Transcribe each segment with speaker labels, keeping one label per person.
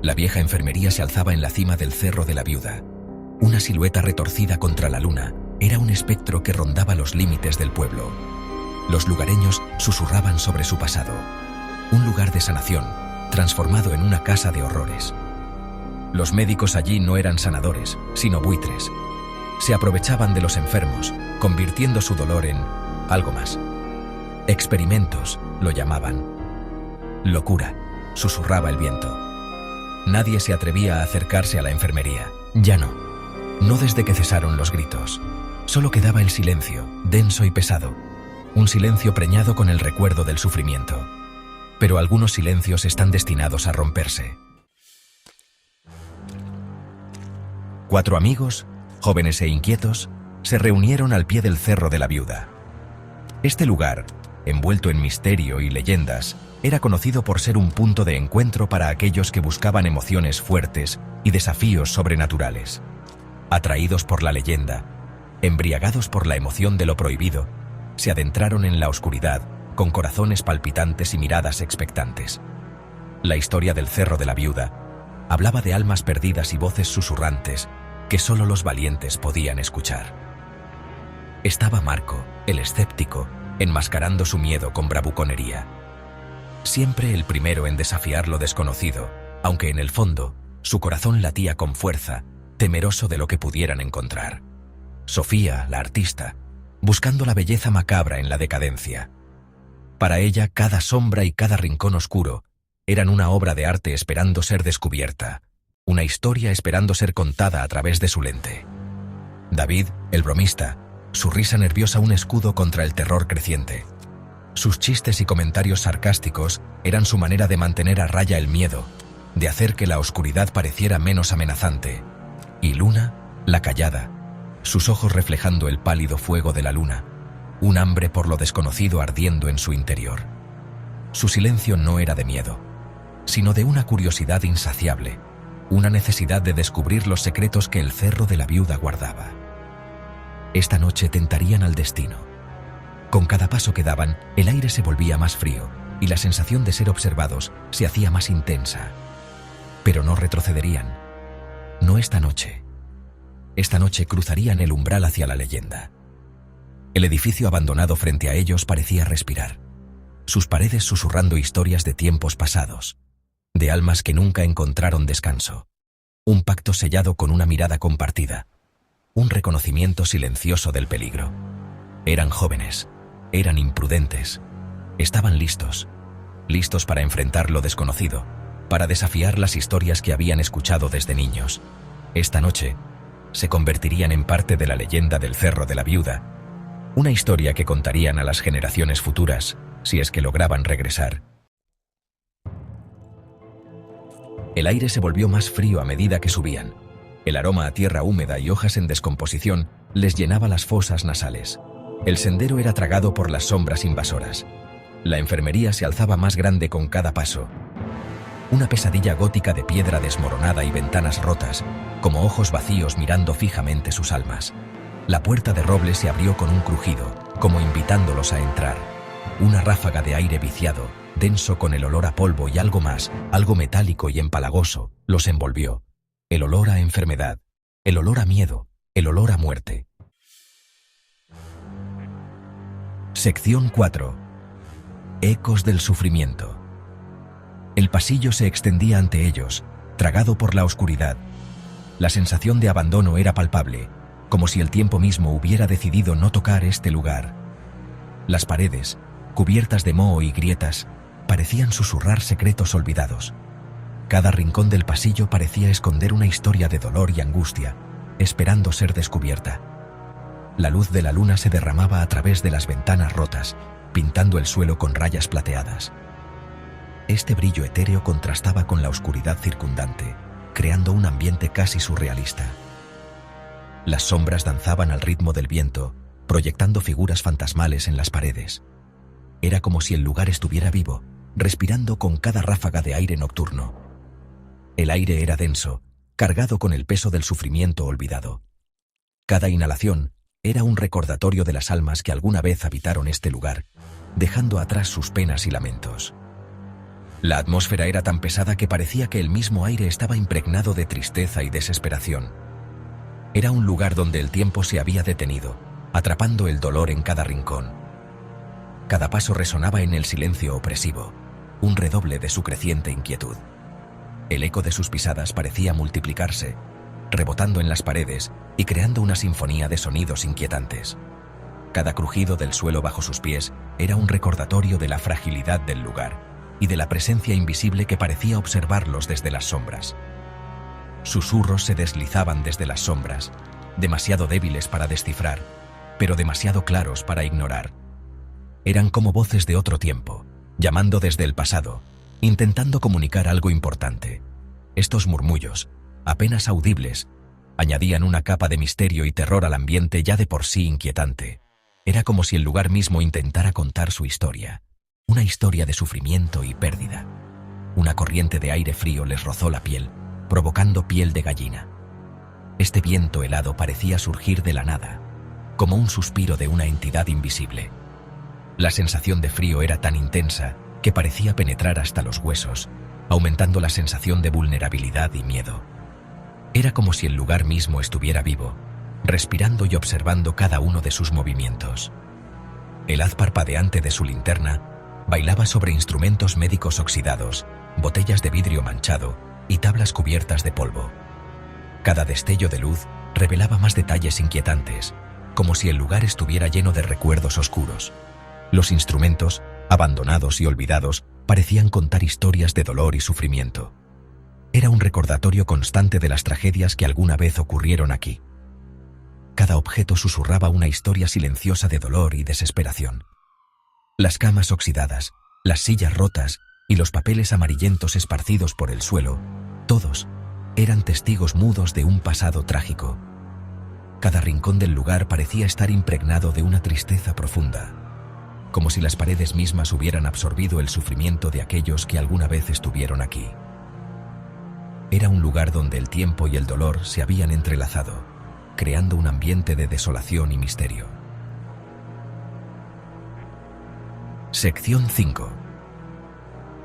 Speaker 1: La vieja enfermería se alzaba en la cima del Cerro de la Viuda. Una silueta retorcida contra la luna era un espectro que rondaba los límites del pueblo. Los lugareños susurraban sobre su pasado. Un lugar de sanación, transformado en una casa de horrores. Los médicos allí no eran sanadores, sino buitres. Se aprovechaban de los enfermos, convirtiendo su dolor en algo más. Experimentos, lo llamaban. Locura, susurraba el viento. Nadie se atrevía a acercarse a la enfermería. Ya no. No desde que cesaron los gritos. Solo quedaba el silencio, denso y pesado. Un silencio preñado con el recuerdo del sufrimiento. Pero algunos silencios están destinados a romperse. 4 amigos, jóvenes e inquietos, se reunieron al pie del Cerro de la Viuda. Este lugar, envuelto en misterio y leyendas, era conocido por ser un punto de encuentro para aquellos que buscaban emociones fuertes y desafíos sobrenaturales. Atraídos por la leyenda, embriagados por la emoción de lo prohibido, se adentraron en la oscuridad con corazones palpitantes y miradas expectantes. La historia del Cerro de la Viuda hablaba de almas perdidas y voces susurrantes que solo los valientes podían escuchar. Estaba Marco, el escéptico, enmascarando su miedo con bravuconería. Siempre el primero en desafiar lo desconocido, aunque en el fondo su corazón latía con fuerza, temeroso de lo que pudieran encontrar. Sofía, la artista, buscando la belleza macabra en la decadencia. Para ella, cada sombra y cada rincón oscuro eran una obra de arte esperando ser descubierta, una historia esperando ser contada a través de su lente. David, el bromista, su risa nerviosa un escudo contra el terror creciente. Sus chistes y comentarios sarcásticos eran su manera de mantener a raya el miedo, de hacer que la oscuridad pareciera menos amenazante. Y Luna, la callada, sus ojos reflejando el pálido fuego de la luna, un hambre por lo desconocido ardiendo en su interior. Su silencio no era de miedo, sino de una curiosidad insaciable, una necesidad de descubrir los secretos que el Cerro de la Viuda guardaba. Esta noche tentarían al destino. Con cada paso que daban, el aire se volvía más frío y la sensación de ser observados se hacía más intensa. Pero no retrocederían. No esta noche. Esta noche cruzarían el umbral hacia la leyenda. El edificio abandonado frente a ellos parecía respirar, sus paredes susurrando historias de tiempos pasados, de almas que nunca encontraron descanso. Un pacto sellado con una mirada compartida, un reconocimiento silencioso del peligro. Eran jóvenes. Eran imprudentes. Estaban listos para enfrentar lo desconocido, para desafiar las historias que habían escuchado desde niños. Esta noche, se convertirían en parte de la leyenda del Cerro de la Viuda, una historia que contarían a las generaciones futuras, si es que lograban regresar. El aire se volvió más frío a medida que subían. El aroma a tierra húmeda y hojas en descomposición les llenaba las fosas nasales. El sendero era tragado por las sombras invasoras. La enfermería se alzaba más grande con cada paso. Una pesadilla gótica de piedra desmoronada y ventanas rotas, como ojos vacíos mirando fijamente sus almas. La puerta de roble se abrió con un crujido, como invitándolos a entrar. Una ráfaga de aire viciado, denso con el olor a polvo y algo más, algo metálico y empalagoso, los envolvió. El olor a enfermedad, el olor a miedo, el olor a muerte. Sección 4. Ecos del sufrimiento. El pasillo se extendía ante ellos, tragado por la oscuridad. La sensación de abandono era palpable, como si el tiempo mismo hubiera decidido no tocar este lugar. Las paredes, cubiertas de moho y grietas, parecían susurrar secretos olvidados. Cada rincón del pasillo parecía esconder una historia de dolor y angustia, esperando ser descubierta. La luz de la luna se derramaba a través de las ventanas rotas, pintando el suelo con rayas plateadas. Este brillo etéreo contrastaba con la oscuridad circundante, creando un ambiente casi surrealista. Las sombras danzaban al ritmo del viento, proyectando figuras fantasmales en las paredes. Era como si el lugar estuviera vivo, respirando con cada ráfaga de aire nocturno. El aire era denso, cargado con el peso del sufrimiento olvidado. Cada inhalación era un recordatorio de las almas que alguna vez habitaron este lugar, dejando atrás sus penas y lamentos. La atmósfera era tan pesada que parecía que el mismo aire estaba impregnado de tristeza y desesperación. Era un lugar donde el tiempo se había detenido, atrapando el dolor en cada rincón. Cada paso resonaba en el silencio opresivo, un redoble de su creciente inquietud. El eco de sus pisadas parecía multiplicarse, rebotando en las paredes y creando una sinfonía de sonidos inquietantes. Cada crujido del suelo bajo sus pies era un recordatorio de la fragilidad del lugar y de la presencia invisible que parecía observarlos desde las sombras. Susurros se deslizaban desde las sombras, demasiado débiles para descifrar, pero demasiado claros para ignorar. Eran como voces de otro tiempo, llamando desde el pasado, intentando comunicar algo importante. Estos murmullos, apenas audibles, añadían una capa de misterio y terror al ambiente ya de por sí inquietante. Era como si el lugar mismo intentara contar su historia, una historia de sufrimiento y pérdida. Una corriente de aire frío les rozó la piel, provocando piel de gallina. Este viento helado parecía surgir de la nada, como un suspiro de una entidad invisible. La sensación de frío era tan intensa que parecía penetrar hasta los huesos, aumentando la sensación de vulnerabilidad y miedo. Era como si el lugar mismo estuviera vivo, respirando y observando cada uno de sus movimientos. El haz parpadeante de su linterna bailaba sobre instrumentos médicos oxidados, botellas de vidrio manchado y tablas cubiertas de polvo. Cada destello de luz revelaba más detalles inquietantes, como si el lugar estuviera lleno de recuerdos oscuros. Los instrumentos, abandonados y olvidados, parecían contar historias de dolor y sufrimiento. Era un recordatorio constante de las tragedias que alguna vez ocurrieron aquí. Cada objeto susurraba una historia silenciosa de dolor y desesperación. Las camas oxidadas, las sillas rotas y los papeles amarillentos esparcidos por el suelo, todos eran testigos mudos de un pasado trágico. Cada rincón del lugar parecía estar impregnado de una tristeza profunda, como si las paredes mismas hubieran absorbido el sufrimiento de aquellos que alguna vez estuvieron aquí. Era un lugar donde el tiempo y el dolor se habían entrelazado, creando un ambiente de desolación y misterio. Sección 5.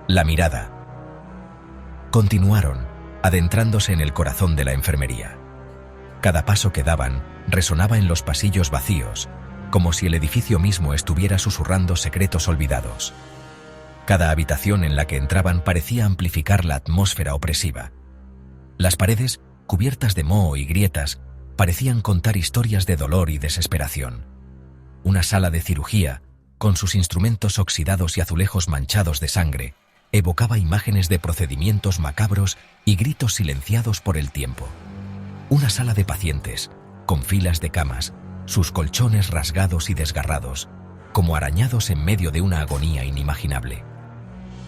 Speaker 1: La mirada. Continuaron, adentrándose en el corazón de la enfermería. Cada paso que daban resonaba en los pasillos vacíos, como si el edificio mismo estuviera susurrando secretos olvidados. Cada habitación en la que entraban parecía amplificar la atmósfera opresiva. Las paredes, cubiertas de moho y grietas, parecían contar historias de dolor y desesperación. Una sala de cirugía, con sus instrumentos oxidados y azulejos manchados de sangre, evocaba imágenes de procedimientos macabros y gritos silenciados por el tiempo. Una sala de pacientes, con filas de camas, sus colchones rasgados y desgarrados, como arañados en medio de una agonía inimaginable.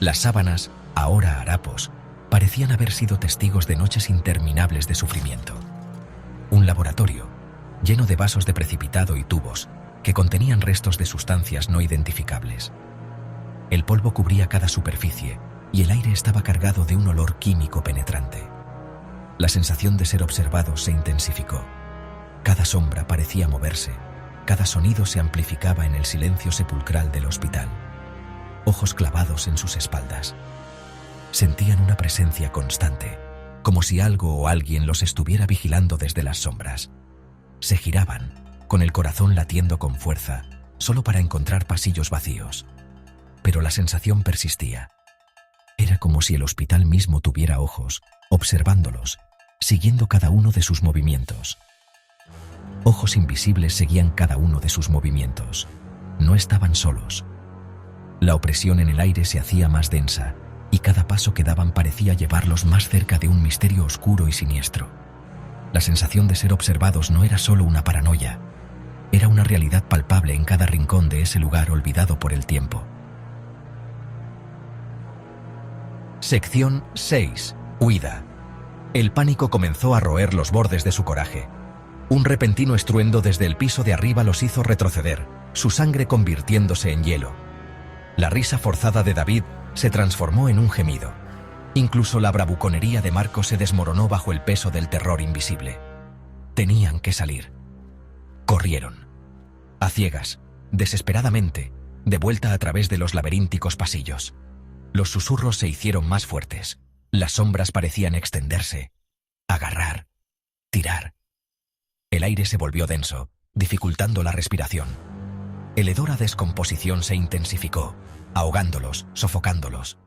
Speaker 1: Las sábanas, ahora harapos, parecían haber sido testigos de noches interminables de sufrimiento. Un laboratorio, lleno de vasos de precipitado y tubos, que contenían restos de sustancias no identificables. El polvo cubría cada superficie y el aire estaba cargado de un olor químico penetrante. La sensación de ser observados se intensificó. Cada sombra parecía moverse, cada sonido se amplificaba en el silencio sepulcral del hospital. Ojos clavados en sus espaldas. Sentían una presencia constante, como si algo o alguien los estuviera vigilando desde las sombras. Se giraban, con el corazón latiendo con fuerza, solo para encontrar pasillos vacíos. Pero la sensación persistía. Era como si el hospital mismo tuviera ojos, observándolos, siguiendo cada uno de sus movimientos. Ojos invisibles seguían cada uno de sus movimientos. No estaban solos. La opresión en el aire se hacía más densa, y cada paso que daban parecía llevarlos más cerca de un misterio oscuro y siniestro. La sensación de ser observados no era solo una paranoia, era una realidad palpable en cada rincón de ese lugar olvidado por el tiempo. Sección 6. Huida. El pánico comenzó a roer los bordes de su coraje. Un repentino estruendo desde el piso de arriba los hizo retroceder, su sangre convirtiéndose en hielo. La risa forzada de David se transformó en un gemido. Incluso la bravuconería de Marco se desmoronó bajo el peso del terror invisible. Tenían que salir. Corrieron. A ciegas, desesperadamente, de vuelta a través de los laberínticos pasillos. Los susurros se hicieron más fuertes. Las sombras parecían extenderse, agarrar, tirar. El aire se volvió denso, dificultando la respiración. El hedor a descomposición se intensificó, ahogándolos, sofocándolos.